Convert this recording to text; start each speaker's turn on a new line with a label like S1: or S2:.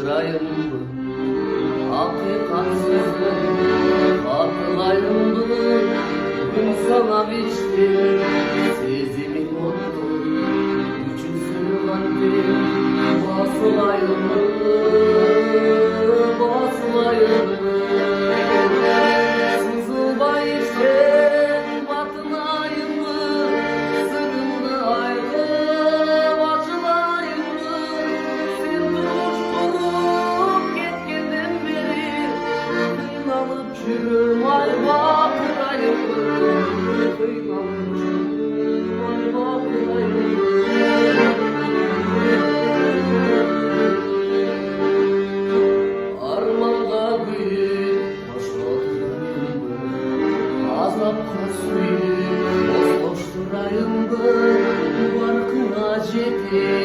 S1: Bozlaştırayım mı? Hakikatsizim, hatırlayım mı? Gün sana biçtim, sezimi unuttum. Üçüncü kalbim, basılayım mı? Basılayım mı? Sızılma içten batınayım mı? Sırrımda ayrılıp açılayım mı? Sen duruşturup gitgenden beri kıynalıp çürüm ay bakırayım mı? Kıynalıp çürüm ay bakırayım mı? Armanda büyük başladım mı? Azap kasıyı bozlaştırayım mı? Barkına cetim